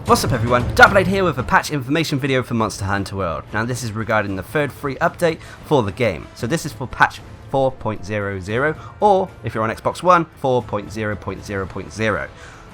What's up everyone, Darcblade here with a patch information video for Monster Hunter World. Now this is regarding the third free update for the game. So this is for patch 4.00 or, if you're on Xbox One, 4.0.0.0.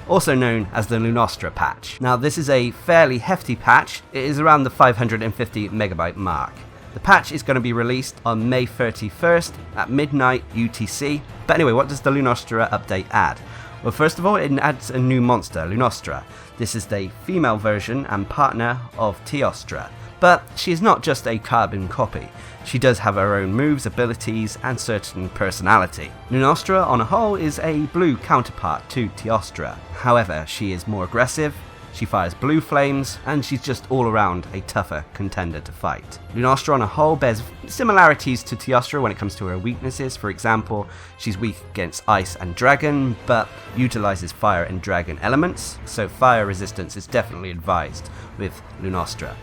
Also known as the Lunastra patch. Now this is a fairly hefty patch, it is around the 550 megabyte mark. The patch is going to be released on May 31st at midnight UTC. But anyway, what does the Lunastra update add? Well, first of all, it adds a new monster, Lunastra. This is the female version and partner of Teostra. But she is not just a carbon copy. She does have her own moves, abilities, and certain personality. Lunastra on a whole is a blue counterpart to Teostra. However, she is more aggressive, she fires blue flames, and she's just all around a tougher contender to fight. Lunastra on a whole bears similarities to Teostra when it comes to her weaknesses. For example, she's weak against ice and dragon, but utilizes fire and dragon elements, so fire resistance is definitely advised with Lunastra.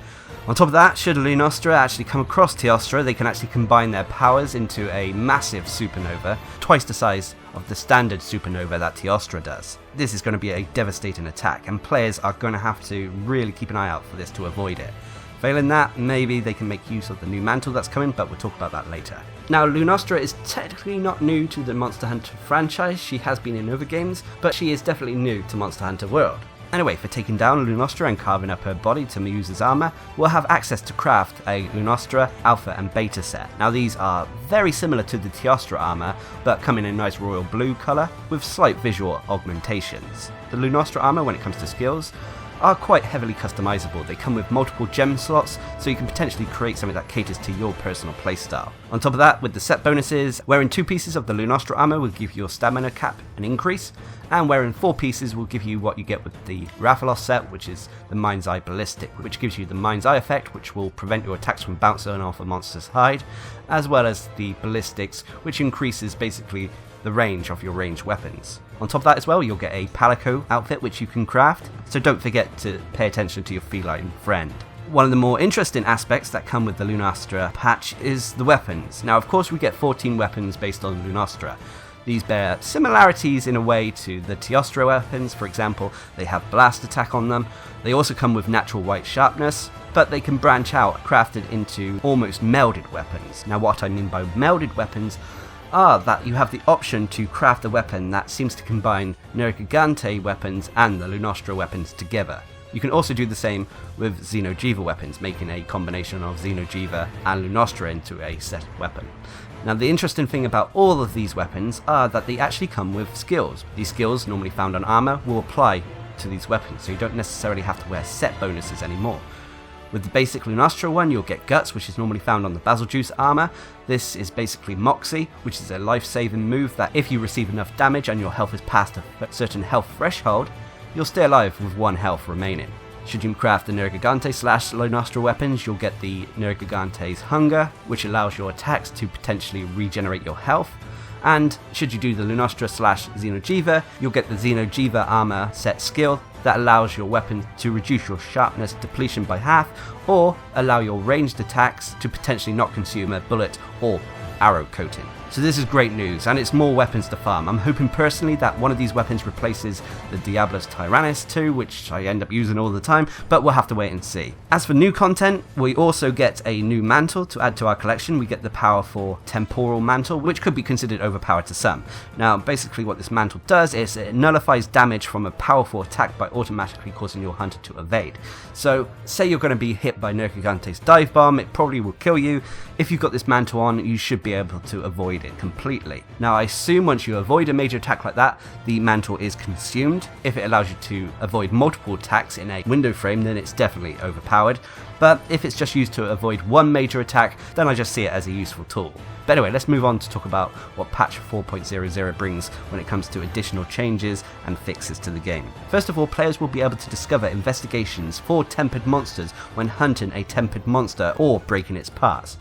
On top of that, should Lunastra actually come across Teostra, they can actually combine their powers into a massive supernova, twice the size of the standard supernova that Teostra does. This is going to be a devastating attack, and players are going to have to really keep an eye out for this to avoid it. Failing that, maybe they can make use of the new mantle that's coming, but we'll talk about that later. Now, Lunastra is technically not new to the Monster Hunter franchise. She has been in other games, but she is definitely new to Monster Hunter World. Anyway, for taking down Lunastra and carving up her body to use as armor, we'll have access to craft a Lunastra Alpha and Beta set. Now these are very similar to the Teostra armor, but come in a nice royal blue colour with slight visual augmentations. The Lunastra armor, when it comes to skills, are quite heavily customizable. They come with multiple gem slots, so you can potentially create something that caters to your personal playstyle. On top of that, with the set bonuses, wearing 2 pieces of the Lunastra armor will give your stamina cap an increase, and wearing 4 pieces will give you what you get with the Rathalos set, which is the Mind's Eye Ballistic, which gives you the Mind's Eye effect, which will prevent your attacks from bouncing off a monster's hide, as well as the Ballistics, which increases basically the range of your ranged weapons. On top of that as well, you'll get a Palico outfit which you can craft, so don't forget to pay attention to your feline friend. One of the more interesting aspects that come with the Lunastra patch is the weapons. Now of course we get 14 weapons based on Lunastra. These bear similarities in a way to the Teostra weapons. For example, they have blast attack on them. They also come with natural white sharpness, but they can branch out, crafted into almost melded weapons. Now what I mean by melded weapons are that you have the option to craft a weapon that seems to combine Nergigante weapons and the Lunastra weapons together. You can also do the same with Xeno'jiiva weapons, making a combination of Xeno'jiiva and Lunastra into a set weapon. Now the interesting thing about all of these weapons are that they actually come with skills. These skills, normally found on armor, will apply to these weapons, so you don't necessarily have to wear set bonuses anymore. With the basic Lunastra one, you'll get Guts, which is normally found on the Basiljuice armor. This is basically Moxie, which is a life-saving move that if you receive enough damage and your health is past a certain health threshold, you'll stay alive with 1 health remaining. Should you craft the Nergigante / Lunastra weapons, you'll get the Nergigante's Hunger, which allows your attacks to potentially regenerate your health. And should you do the Lunastra / Xeno'jiiva, you'll get the Xeno'jiiva armor set skill that allows your weapon to reduce your sharpness depletion by half, or allow your ranged attacks to potentially not consume a bullet or arrow coating. So this is great news, and it's more weapons to farm. I'm hoping personally that one of these weapons replaces the Diabolus Tyrannus 2, which I end up using all the time, but we'll have to wait and see. As for new content, we also get a new mantle to add to our collection. We get the powerful Temporal Mantle, which could be considered overpowered to some. Now basically what this mantle does is it nullifies damage from a powerful attack by automatically causing your hunter to evade. So say you're going to be hit by Nergigante's Dive Bomb, it probably will kill you. If you've got this mantle on, you should be able to avoid it completely. Now I assume once you avoid a major attack like that, the mantle is consumed. If it allows you to avoid multiple attacks in a window frame, then it's definitely overpowered. But if it's just used to avoid one major attack, then I just see it as a useful tool. But anyway, let's move on to talk about what patch 4.00 brings when it comes to additional changes and fixes to the game. First of all, players will be able to discover investigations for tempered monsters when hunting a tempered monster or breaking its parts.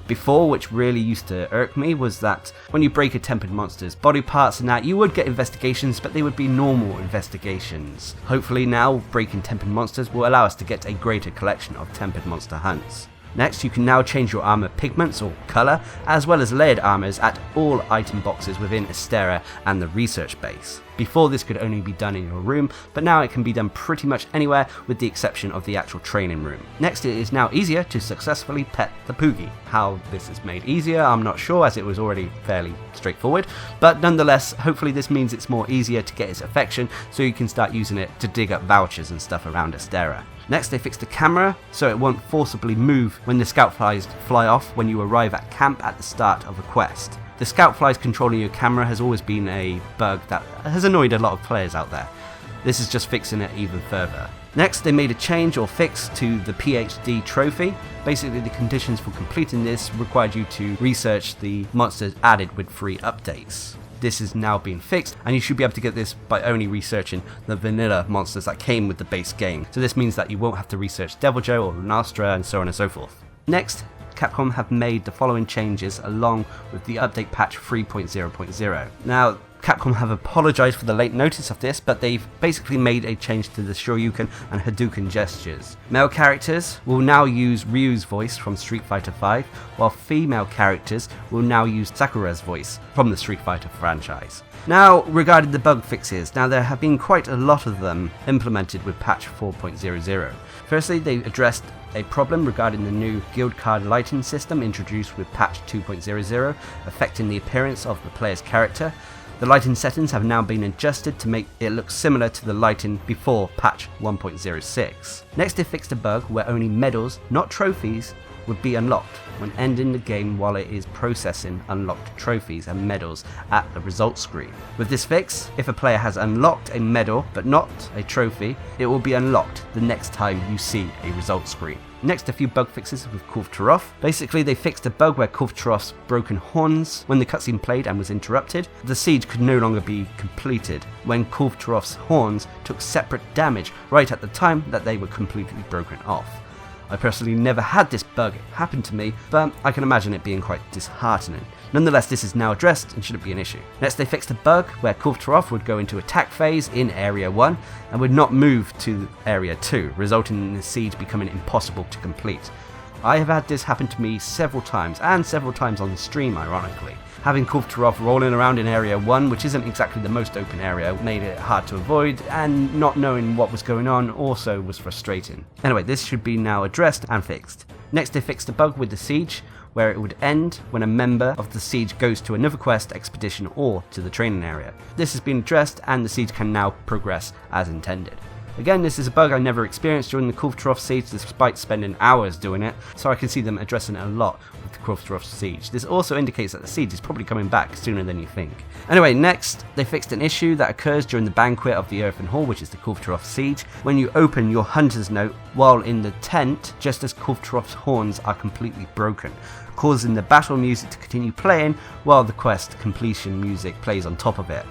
Before, which really used to irk me, was that when you break a tempered monster's body parts and that, you would get investigations, but they would be normal investigations. Hopefully now, breaking tempered monsters will allow us to get a greater collection of tempered monster hunts. Next, you can now change your armor pigments or color, as well as layered armors at all item boxes within Astera and the research base. Before, this could only be done in your room, but now it can be done pretty much anywhere with the exception of the actual training room. Next, it is now easier to successfully pet the Poogie. How this is made easier, I'm not sure, as it was already fairly straightforward, but nonetheless, hopefully this means it's more easier to get its affection, so you can start using it to dig up vouchers and stuff around Astera. Next, they fixed the camera, so it won't forcibly move when the scout flies fly off when you arrive at camp at the start of a quest. The scout flies controlling your camera has always been a bug that has annoyed a lot of players out there. This is just fixing it even further. Next, they made a change or fix to the PhD trophy. Basically, the conditions for completing this required you to research the monsters added with free updates. This is now being fixed, and you should be able to get this by only researching the vanilla monsters that came with the base game. So this means that you won't have to research Deviljho or Lunastra and so on and so forth. Next, Capcom have made the following changes along with the update patch 3.0.0. Now, Capcom have apologized for the late notice of this, but they've basically made a change to the Shoryuken and Hadouken gestures. Male characters will now use Ryu's voice from Street Fighter V, while female characters will now use Sakura's voice from the Street Fighter franchise. Now, regarding the bug fixes, there have been quite a lot of them implemented with patch 4.00. Firstly, they addressed a problem regarding the new guild card lighting system introduced with patch 2.00, affecting the appearance of the player's character. The lighting settings have now been adjusted to make it look similar to the lighting before patch 1.06. Next, they fixed a bug where only medals, not trophies, would be unlocked when ending the game while it is processing unlocked trophies and medals at the results screen. With this fix, if a player has unlocked a medal but not a trophy, it will be unlocked the next time you see a results screen. Next, a few bug fixes with Kulve Taroth. Basically, they fixed a bug where Kulve Taroth's broken horns, when the cutscene played and was interrupted, the siege could no longer be completed when Kulve Taroth's horns took separate damage right at the time that they were completely broken off. I personally never had this bug happen to me, but I can imagine it being quite disheartening. Nonetheless, this is now addressed and shouldn't be an issue. Next, they fixed a bug where Kulve Taroth would go into attack phase in Area 1 and would not move to Area 2, resulting in the siege becoming impossible to complete. I have had this happen to me several times, and several times on stream ironically. Having Kulve Taroth rolling around in Area 1, which isn't exactly the most open area, made it hard to avoid, and not knowing what was going on also was frustrating. Anyway, this should be now addressed and fixed. Next, they fixed a bug with the siege, where it would end when a member of the siege goes to another quest, expedition, or to the training area. This has been addressed, and the siege can now progress as intended. Again, this is a bug I never experienced during the Kulve Taroth siege despite spending hours doing it, so I can see them addressing it a lot with the Kulve Taroth siege. This also indicates that the siege is probably coming back sooner than you think. Anyway, next, they fixed an issue that occurs during the banquet of the Earthen Hall, which is the Kulve Taroth siege, when you open your hunter's note while in the tent, just as Kulve Taroth's horns are completely broken, causing the battle music to continue playing while the quest completion music plays on top of it.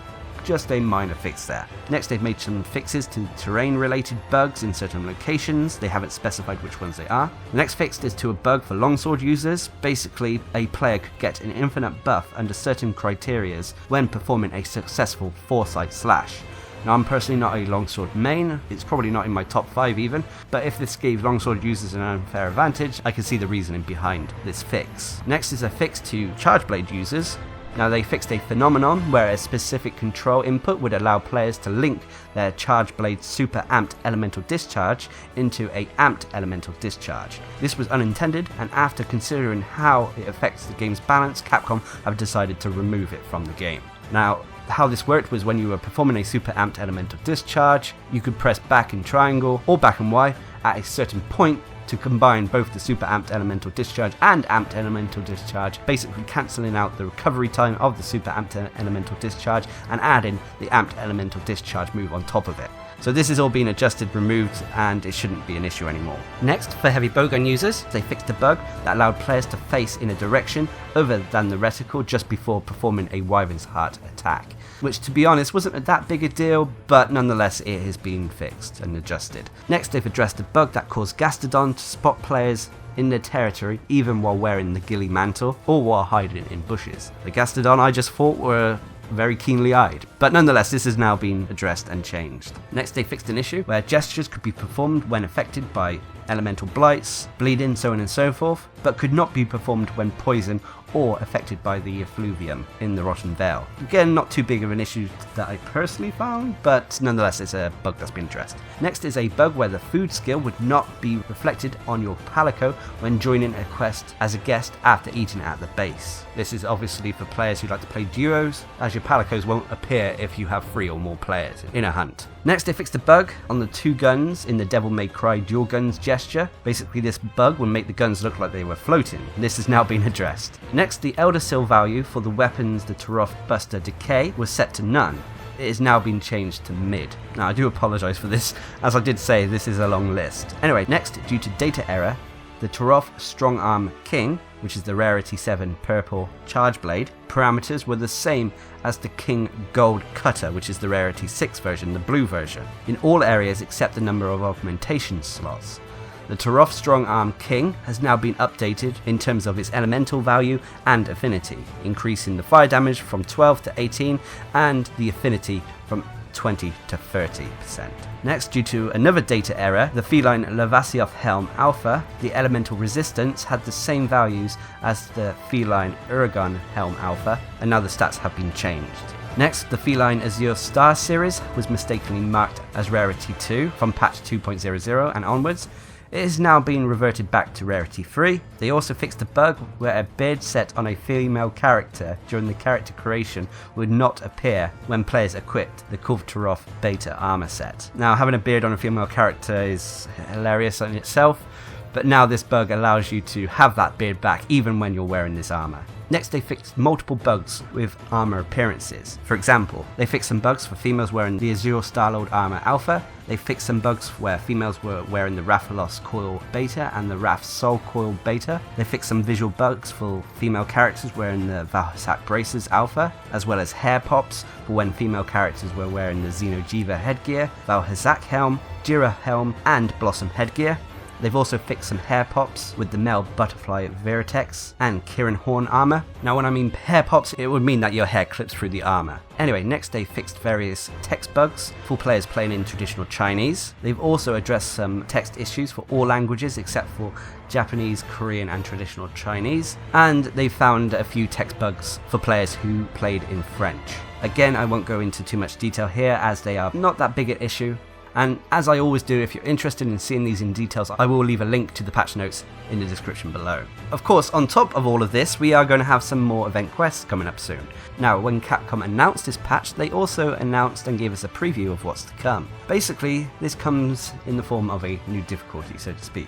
Just a minor fix there. Next, they've made some fixes to terrain related bugs in certain locations. They haven't specified which ones they are. The next fix is to a bug for longsword users. Basically, a player could get an infinite buff under certain criterias when performing a successful foresight slash. Now, I'm personally not a longsword main, it's probably not in my top 5 even, but if this gave longsword users an unfair advantage, I can see the reasoning behind this fix. Next is a fix to charge blade users. Now, they fixed a phenomenon where a specific control input would allow players to link their Charge Blade Super Amped Elemental Discharge into a Amped Elemental Discharge. This was unintended, and after considering how it affects the game's balance, Capcom have decided to remove it from the game. Now, how this worked was when you were performing a Super Amped Elemental Discharge, you could press back in triangle or back and Y at a certain point to combine both the Super Amped Elemental Discharge and Amped Elemental Discharge, basically cancelling out the recovery time of the Super Amped Elemental Discharge and adding the Amped Elemental Discharge move on top of it. So this is all being adjusted, removed, and it shouldn't be an issue anymore. Next, for heavy bowgun users, they fixed a bug that allowed players to face in a direction other than the reticle just before performing a Wyvern's Heart attack, which to be honest wasn't that big a deal, but nonetheless it has been fixed and adjusted. Next, they've addressed a bug that caused Gastodon to spot players in their territory even while wearing the ghillie mantle or while hiding in bushes. The Gastodon I just fought were very keenly eyed, but nonetheless this has now been addressed and changed. Next, they fixed an issue where gestures could be performed when affected by elemental blights, bleeding, so on and so forth, but could not be performed when poisoned or affected by the effluvium in the Rotten Vale. Again, not too big of an issue that I personally found, but nonetheless it's a bug that's been addressed. Next is a bug where the food skill would not be reflected on your palico when joining a quest as a guest after eating at the base. This is obviously for players who like to play duos, as your palicos won't appear if you have 3 or more players in a hunt. Next, they fixed a bug on the 2 guns in the Devil May Cry dual guns gesture. Basically, this bug will make the guns look like they were floating. This has now been addressed. Next, the Elder Seal value for the weapons the Taroth Buster Decay was set to none. It has now been changed to mid. Now, I do apologise for this, as I did say this is a long list. Anyway, next, due to data error, the Taroth Strong Arm King, which is the Rarity 7 Purple Charge Blade, parameters were the same as the King Gold Cutter, which is the Rarity 6 version, the blue version, in all areas except the number of augmentation slots. The Taroth Strong Arm King has now been updated in terms of its elemental value and affinity, increasing the fire damage from 12 to 18 and the affinity from 20 to 30%. Next, due to another data error, the feline Lavasioth Helm Alpha, the elemental resistance had the same values as the feline Uragon Helm Alpha, and now the stats have been changed. Next, the feline Azure Star series was mistakenly marked as Rarity 2 from patch 2.00 and onwards. It is now being reverted back to Rarity 3. They also fixed a bug where a beard set on a female character during the character creation would not appear when players equipped the Taroth Beta armor set. Now, having a beard on a female character is hilarious in itself, but now this bug allows you to have that beard back even when you're wearing this armor. Next, they fixed multiple bugs with armor appearances. For example, they fixed some bugs for females wearing the Azure Starlord Armor Alpha. They fixed some bugs where females were wearing the Rathalos Coil Beta and the Wrath Soul Coil Beta. They fixed some visual bugs for female characters wearing the Valhazak Braces Alpha, as well as hair pops for when female characters were wearing the Xenojiva headgear, Valhazak Helm, Jira Helm, and Blossom headgear. They've also fixed some hair pops with the male Butterfly Vertex and Kirin Horn armor. Now, when I mean hair pops, it would mean that your hair clips through the armor. Anyway, next they fixed various text bugs for players playing in traditional Chinese. They've also addressed some text issues for all languages except for Japanese, Korean, and traditional Chinese. And they found a few text bugs for players who played in French. Again, I won't go into too much detail here as they are not that big an issue. And as I always do, if you're interested in seeing these in details, I will leave a link to the patch notes in the description below. Of course, on top of all of this, we are going to have some more event quests coming up soon. Now, when Capcom announced this patch, they also announced and gave us a preview of what's to come. Basically, this comes in the form of a new difficulty, so to speak.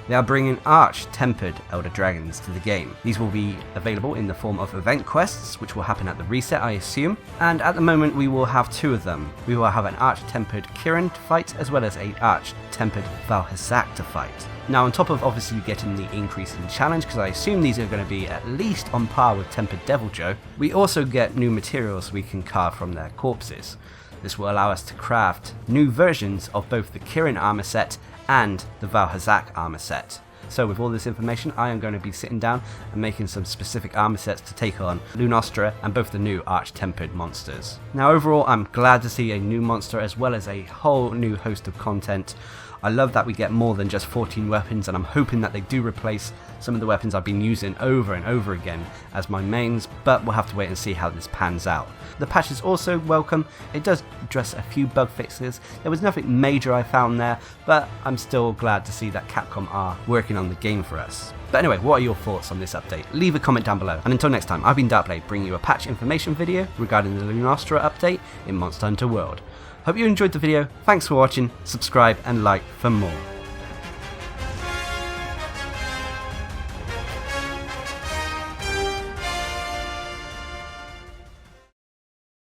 They are bringing Arch-Tempered Elder Dragons to the game. These will be available in the form of event quests, which will happen at the reset, I assume. And at the moment, we will have 2 of them. We will have an Arch-Tempered Kirin to fight, as well as a Arch-Tempered Valhazak to fight. Now, on top of obviously getting the increase in challenge, because I assume these are going to be at least on par with Tempered Devil Joe, we also get new materials we can carve from their corpses. This will allow us to craft new versions of both the Kirin armor set and the Valhazak armor set. So with all this information, I am going to be sitting down and making some specific armor sets to take on Lunastra and both the new Arch-Tempered monsters. Now overall, I'm glad to see a new monster as well as a whole new host of content. I love that we get more than just 14 weapons, and I'm hoping that they do replace some of the weapons I've been using over and over again as my mains, but we'll have to wait and see how this pans out. The patch is also welcome. It does address a few bug fixes. There was nothing major I found there, but I'm still glad to see that Capcom are working on the game for us. But anyway, what are your thoughts on this update? Leave a comment down below. And until next time, I've been Darcblade, bringing you a patch information video regarding the Lunastra update in Monster Hunter World. Hope you enjoyed the video, thanks for watching, subscribe and like for more.